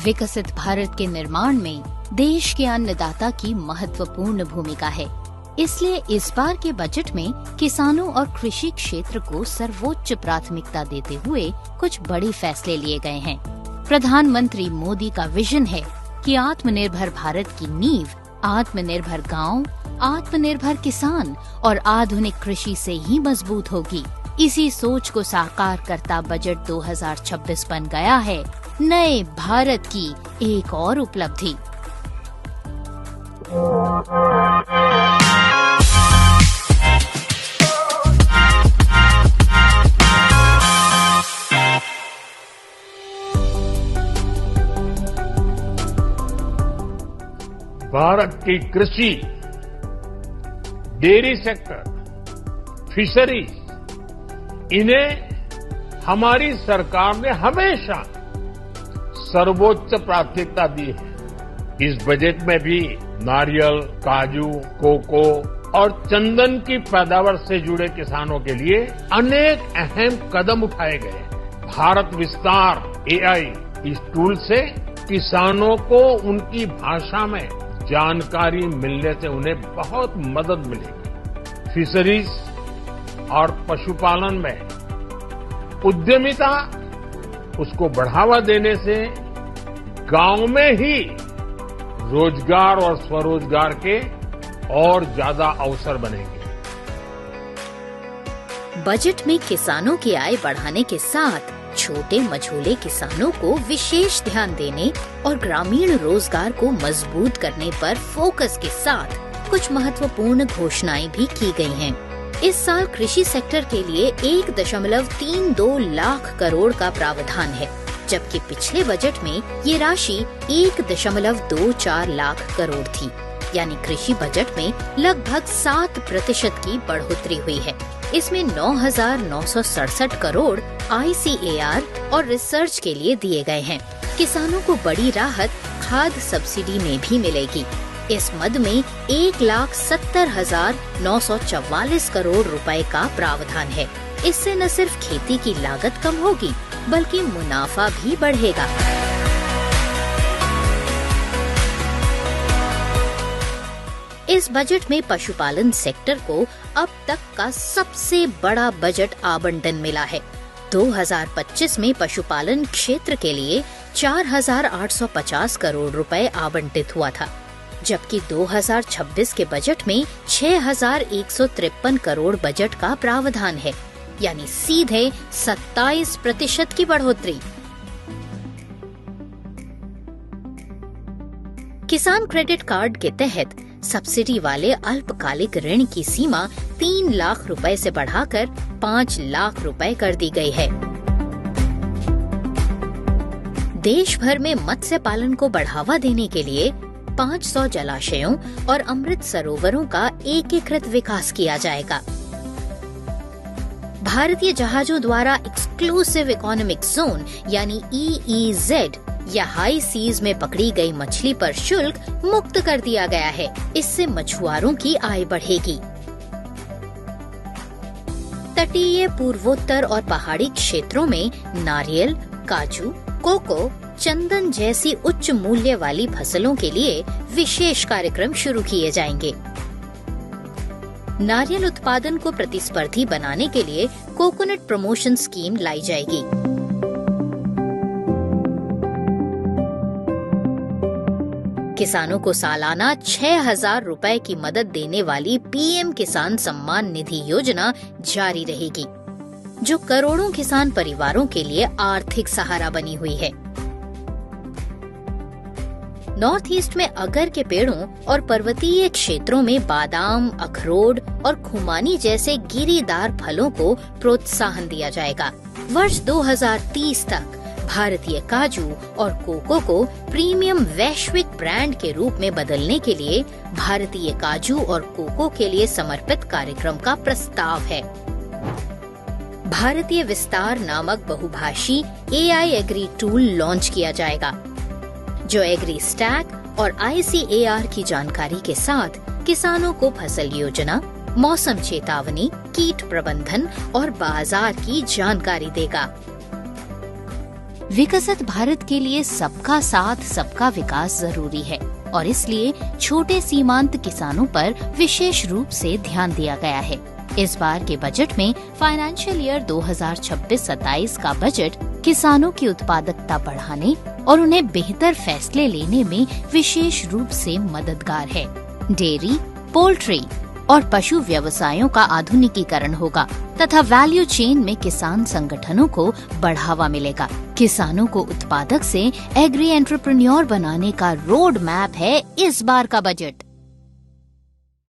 विकसित भारत के निर्माण में देश के अन्नदाता की महत्वपूर्ण भूमिका है। इसलिए इस बार के बजट में किसानों और कृषि क्षेत्र को सर्वोच्च प्राथमिकता देते हुए कुछ बड़े फैसले लिए गए हैं। प्रधानमंत्री मोदी का विजन है कि आत्मनिर्भर भारत की नींव आत्मनिर्भर गांव, आत्मनिर्भर किसान और आधुनिक कृषि से ही मजबूत होगी। इसी सोच को साकार करता बजट 2026 बन गया है नए भारत की एक और उपलब्धि। भारत की कृषि, डेयरी सेक्टर, फिशरीज, इन्हें हमारी सरकार ने हमेशा सर्वोच्च प्राथमिकता दी है। इस बजट में भी नारियल, काजू, कोको और चंदन की पैदावार से जुड़े किसानों के लिए अनेक अहम कदम उठाए गए हैं। भारत विस्तार एआई इस टूल से किसानों को उनकी भाषा में जानकारी मिलने से उन्हें बहुत मदद मिलेगी। फिशरीज और पशुपालन में उद्यमिता, उसको बढ़ावा देने से गांव में ही रोजगार और स्वरोजगार के और ज्यादा अवसर बनेंगे। बजट में किसानों की आय बढ़ाने के साथ छोटे मझोले किसानों को विशेष ध्यान देने और ग्रामीण रोजगार को मजबूत करने पर फोकस के साथ कुछ महत्वपूर्ण घोषणाएं भी की गई हैं। इस साल कृषि सेक्टर के लिए 1.32 लाख करोड़ का प्रावधान है, जबकि पिछले बजट में ये राशि 1.24 लाख करोड़ थी। यानी कृषि बजट में लगभग 7% की बढ़ोतरी हुई है। इसमें 9,967 करोड़ ICAR और रिसर्च के लिए दिए गए हैं। किसानों को बड़ी राहत खाद सब्सिडी में भी मिलेगी। इस मद में 1,70,944 करोड़ रुपए का प्रावधान है। इससे न सिर्फ खेती की लागत कम होगी, बल्कि मुनाफा भी बढ़ेगा। इस बजट में पशुपालन सेक्टर को अब तक का सबसे बड़ा बजट आवंटन मिला है। 2025 में पशुपालन क्षेत्र के लिए 4,850 करोड़ रुपए आवंटित हुआ था, जबकि 2026 के बजट में 6,153 करोड़ बजट का प्रावधान है, यानी सीधे 27% की बढ़ोतरी। किसान क्रेडिट कार्ड के तहत सब्सिडी वाले अल्पकालिक ऋण की सीमा 3 लाख रुपए से बढ़ाकर 5 लाख रुपए कर दी गई है। देश भर में मत्स्य पालन को बढ़ावा देने के लिए 500 जलाशयों और अमृत सरोवरों का एकीकृत विकास किया जाएगा। भारतीय जहाजों द्वारा एक्सक्लूसिव इकोनॉमिक जोन यानी EEZ या हाई सीज में पकड़ी गई मछली पर शुल्क मुक्त कर दिया गया है। इससे मछुआरों की आय बढ़ेगी। तटीय, पूर्वोत्तर और पहाड़ी क्षेत्रों में नारियल, काजू, कोको, चंदन जैसी उच्च मूल्य वाली फसलों के लिए विशेष कार्यक्रम शुरू किए जाएंगे। नारियल उत्पादन को प्रतिस्पर्धी बनाने के लिए कोकोनट प्रमोशन स्कीम लाई जाएगी। किसानों को सालाना 6,000 रुपए की मदद देने वाली PM किसान सम्मान निधि योजना जारी रहेगी, जो करोड़ों किसान परिवारों के लिए आर्थिक सहारा बनी हुई है। नॉर्थ ईस्ट में अगर के पेड़ों और पर्वतीय क्षेत्रों में बादाम, अखरोट और खुमानी जैसे गिरीदार फलों को प्रोत्साहन दिया जाएगा। वर्ष 2030 तक भारतीय काजू और कोको को प्रीमियम वैश्विक ब्रांड के रूप में बदलने के लिए भारतीय काजू और कोको के लिए समर्पित कार्यक्रम का प्रस्ताव है। भारतीय विस्तार नामक बहुभाषी AI एग्री टूल लॉन्च किया जाएगा, जो एग्री स्टैक और ICAR की जानकारी के साथ किसानों को फसल योजना, मौसम चेतावनी, कीट प्रबंधन और बाजार की जानकारी देगा। विकसित भारत के लिए सबका साथ सबका विकास जरूरी है और इसलिए छोटे सीमांत किसानों पर विशेष रूप से ध्यान दिया गया है। इस बार के बजट में फाइनेंशियल ईयर 2026-27 का बजट किसानों की उत्पादकता बढ़ाने और उन्हें बेहतर फैसले लेने में विशेष रूप से मददगार है। डेयरी, पोल्ट्री और पशु व्यवसायों का आधुनिकीकरण होगा तथा वैल्यू चेन में किसान संगठनों को बढ़ावा मिलेगा। किसानों को उत्पादक से एग्री एंटरप्रेन्योर बनाने का रोड मैप है इस बार का बजट।